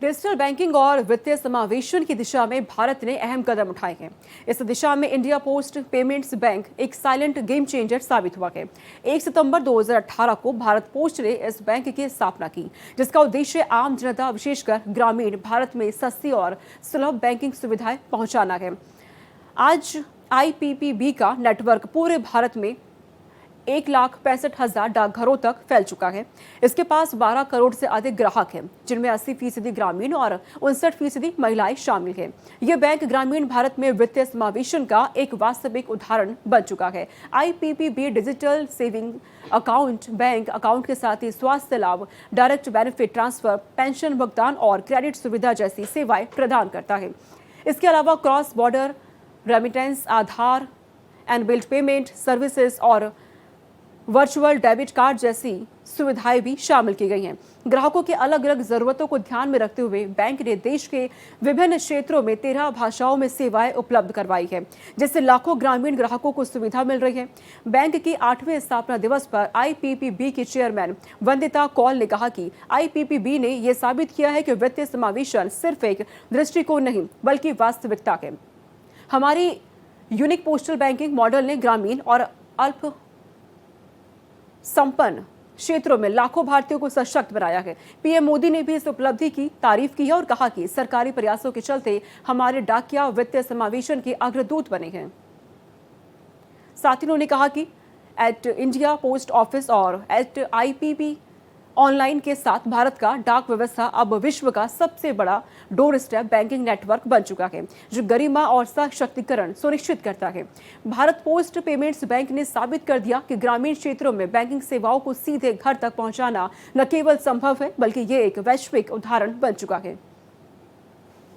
Digital banking और वित्तीय समावेशन की दिशा में भारत ने अहम कदम उठाए हैं। इस दिशा में इंडिया पोस्ट पेमेंट्स बैंक एक साइलेंट गेम चेंजर साबित हुआ है। 1 सितंबर 2018 को भारत पोस्ट ने इस बैंक की स्थापना की, जिसका उद्देश्य आम जनता, विशेषकर ग्रामीण भारत में सस्ती और सुलभ बैंकिंग सुविधाएं पहुंचाना है। आज आईपीपीबी का नेटवर्क पूरे भारत में 1,65,000 डाकघरों तक फैल चुका है। इसके पास 12 करोड़ से अधिक ग्राहक हैं, जिनमें 80% ग्रामीण और 59% महिलाएं शामिल हैं। ये बैंक ग्रामीण भारत में वित्तीय समावेशन का एक वास्तविक उदाहरण बन चुका है। IPPB digital saving account bank account के साथ ही स्वास्थ्य लाभ, डायरेक्ट बेनिफिट ट्रांसफर, पेंशन भुगतान और क्रेडिट सुविधा जैसी सेवाएं प्रदान करता है। इसके अलावा क्रॉस बॉर्डर रेमिटेंस, आधार एनबिल्ड पेमेंट सर्विसेज और वर्चुअल डेबिट कार्ड जैसी सुविधाएं भी शामिल की गई हैं। ग्राहकों की अलग अलग जरूरतों को ध्यान में रखते हुए बैंक ने देश के विभिन्न क्षेत्रों में 13 भाषाओं में सेवाएं उपलब्ध करवाई है, जिससे लाखों ग्रामीण ग्राहकों को सुविधा मिल रही है। बैंक की 8वें स्थापना दिवस पर आईपीपीबी के चेयरमैन वंदिता कौल ने कहा कि आईपीपीबी ने यह साबित किया है कि वित्तीय समावेशन सिर्फ एक दृष्टिकोण नहीं, बल्कि वास्तविकता है। हमारी यूनिक पोस्टल बैंकिंग मॉडल ने ग्रामीण और अल्प संपन्न क्षेत्रों में लाखों भारतीयों को सशक्त बनाया है। पीएम मोदी ने भी इस उपलब्धि की तारीफ की है और कहा कि सरकारी प्रयासों के चलते हमारे डाकिया वित्तीय समावेशन के अग्रदूत बने हैं। साथ ही उन्होंने कहा कि एट इंडिया पोस्ट ऑफिस और एट आईपीपी ऑनलाइन के साथ भारत का डाक व्यवस्था अब विश्व का सबसे बड़ा डोर स्टेप बैंकिंग नेटवर्क बन चुका है, जो गरिमा और सशक्तिकरण सुनिश्चित करता है। भारत पोस्ट पेमेंट्स बैंक ने साबित कर दिया कि ग्रामीण क्षेत्रों में बैंकिंग सेवाओं को सीधे घर तक पहुंचाना न केवल संभव है, बल्कि ये एक वैश्विक उदाहरण बन चुका है।